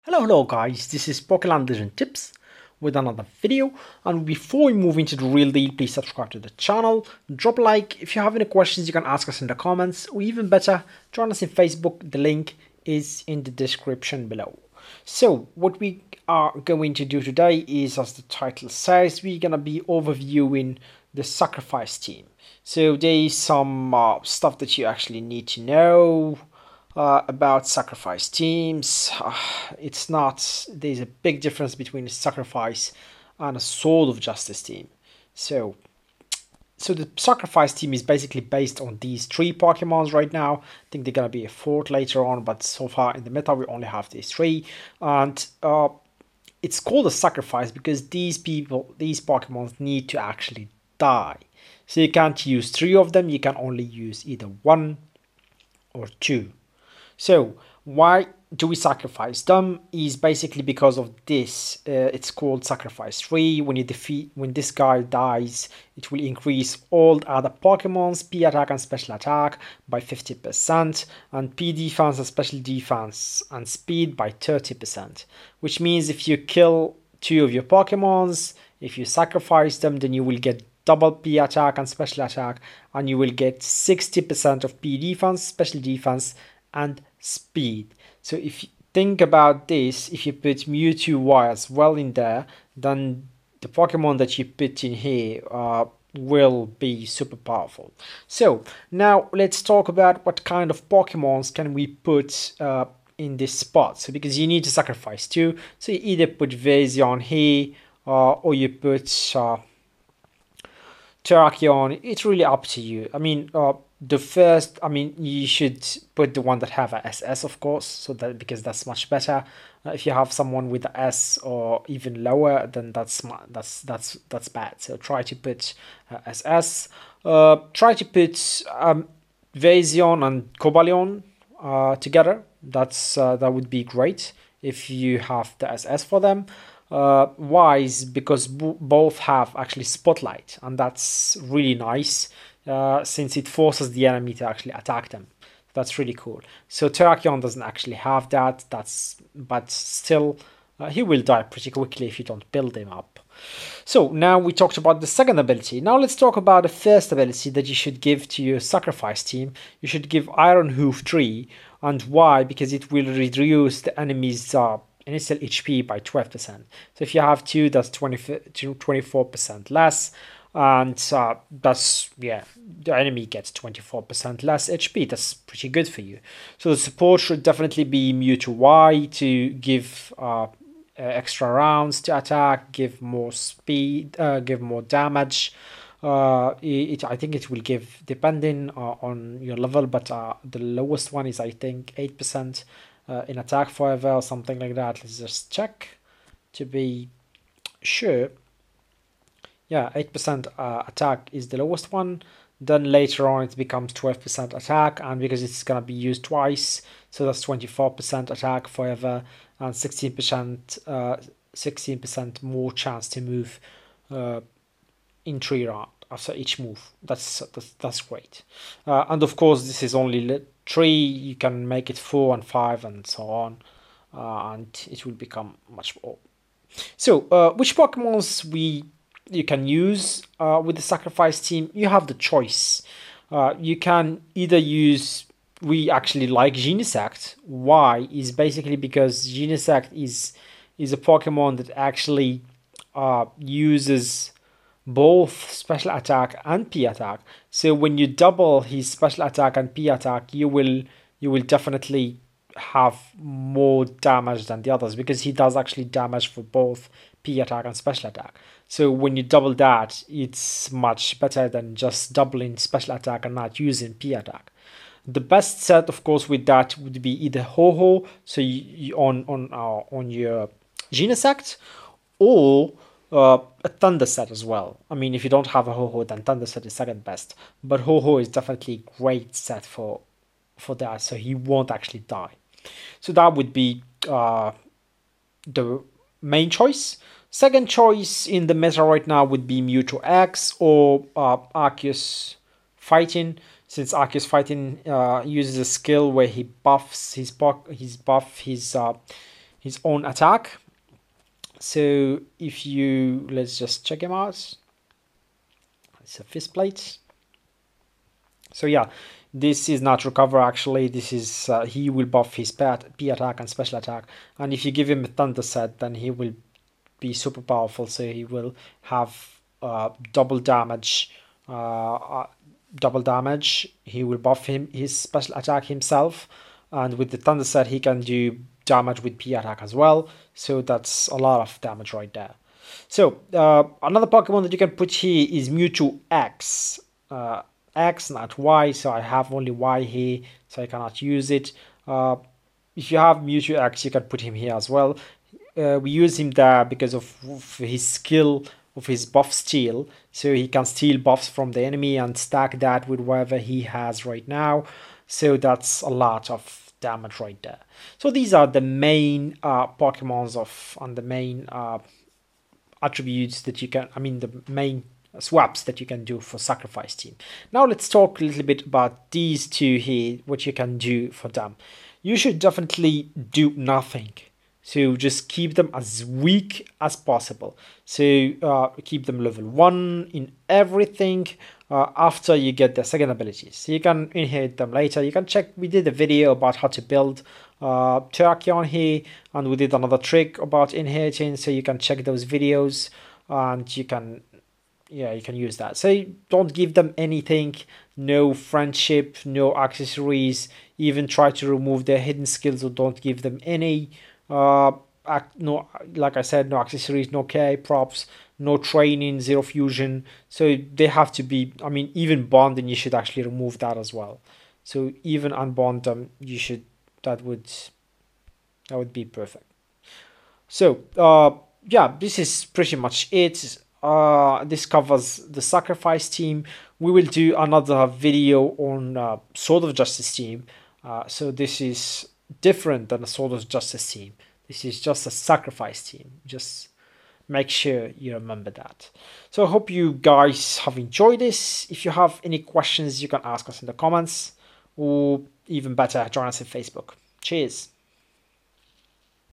Hello guys, this is Pokéland Legend Tips with another video, and before we move into the real deal, please subscribe to the channel, drop a like. If you have any questions you can ask us in the comments, or even better, join us in Facebook. The link is in the description below. So what we are going to do today is, as the title says, we're gonna be overviewing the Sacrifice team. So there is some stuff that you actually need to know about Sacrifice teams. It's not, there's a big difference between a Sacrifice and a Sword of Justice team. So the Sacrifice team is basically based on these three Pokemons right now. I think they're gonna be a fourth later on, but so far in the meta we only have these three, and it's called a Sacrifice because these Pokemons need to actually die. So you can't use three of them, you can only use either one or two. So why do we sacrifice them? Is basically because of this. It's called Sacrifice 3. When this guy dies, it will increase all other Pokemon's P attack and special attack by 50%, and P defense and special defense and speed by 30%. Which means if you kill two of your Pokemons, if you sacrifice them, then you will get double P attack and special attack, and you will get 60% of P defense, special defense, and speed. So if you think about this, if you put Mewtwo Y as well in there, then the Pokemon that you put in here will be super powerful. So now let's talk about what kind of Pokemons can we put in this spot. So because you need to sacrifice two, so you either put Vazion here or you put Terrakion. It's really up to you. I mean, the first, I mean, you should put the one that have a SS, of course, so that because that's much better. If you have someone with a S or even lower, then that's bad. So try to put SS. Try to put Vazion and Cobalion together. That would be great if you have the SS for them. Why? Is because both have actually Spotlight, and that's really nice since it forces the enemy to actually attack them. That's really cool. So Terrakion doesn't actually have that. But still, he will die pretty quickly if you don't build him up. So now we talked about the second ability. Now let's talk about the first ability that you should give to your Sacrifice team. You should give Iron Hoof 3, and why? Because it will reduce the enemy's initial HP by 12%. So if you have two, that's 24% less, and that's, yeah, the enemy gets 24% less HP. That's pretty good for you. So the support should definitely be Mewtwo Y to give extra rounds to attack, give more speed, give more damage. I think it will give, depending on your level, but the lowest one is, I think, 8% in attack forever or something like that. Let's just check to be sure. Yeah, 8% attack is the lowest one. Then later on it becomes 12% attack, and because it's gonna be used twice, so that's 24% attack forever, and 16% more chance to move in 3 rounds after each move. That's great. And of course this is only 3. You can make it 4 and 5 and so on, and it will become much more. So which Pokemons you can use with the Sacrifice team? You have the choice. You can either use, we actually like Genesect. Why? Is basically because Genesect is a Pokemon that actually uses both special attack and P attack. So when you double his special attack and P attack, you will definitely have more damage than the others, because he does actually damage for both P attack and special attack. So when you double that, it's much better than just doubling special attack and not using P attack. The best set, of course, with that would be either Ho-Oh, so you on your Genesect, or a Thunder set as well. I mean, if you don't have a Ho-Oh, then Thunder set is second best, but Ho-Oh is definitely a great set for that, so he won't actually die. So that would be the main choice. Second choice in the meta right now would be Mewtwo X or Arceus Fighting, since Arceus Fighting uses a skill where he buffs his his own attack. So if you, let's just check him out. It's a fist plate. So yeah, this is not recover actually. This is he will buff his P attack and special attack, and if you give him a thunder set, then he will be super powerful. So he will have double damage. He will buff his special attack himself, and with the thunder set he can do damage with P attack as well. So that's a lot of damage right there. So another Pokemon that you can put here is Mewtwo X. X, not Y, so I have only Y here, so I cannot use it. If you have Mewtwo X, you can put him here as well. We use him there because of his skill of his buff steal, so he can steal buffs from the enemy and stack that with whatever he has right now. So that's a lot of damage right there. So these are the main Pokemons and the main attributes that you can, the main swaps that you can do for Sacrifice Team. Now let's talk a little bit about these two here, what you can do for them. You should definitely do nothing. So just keep them as weak as possible. So keep them level 1 in everything after you get their second abilities. So you can inherit them later. You can check, we did a video about how to build Terrakion here, and we did another trick about inheriting, so you can check those videos and you can use that. So don't give them anything, no friendship, no accessories, even try to remove their hidden skills, or don't give them any. No, like I said, no accessories, no KI props, no training, zero fusion. So they have to be, even bonding, you should actually remove that as well. So even unbond them, you should, that would be perfect. So yeah, this is pretty much it. This covers the Sacrifice Team. We will do another video on Sword of Justice Team. So this is different than a Sword of Justice Team. This is just a Sacrifice Team. Just make sure you remember that. So I hope you guys have enjoyed this. If you have any questions, you can ask us in the comments, or even better, join us on Facebook. Cheers.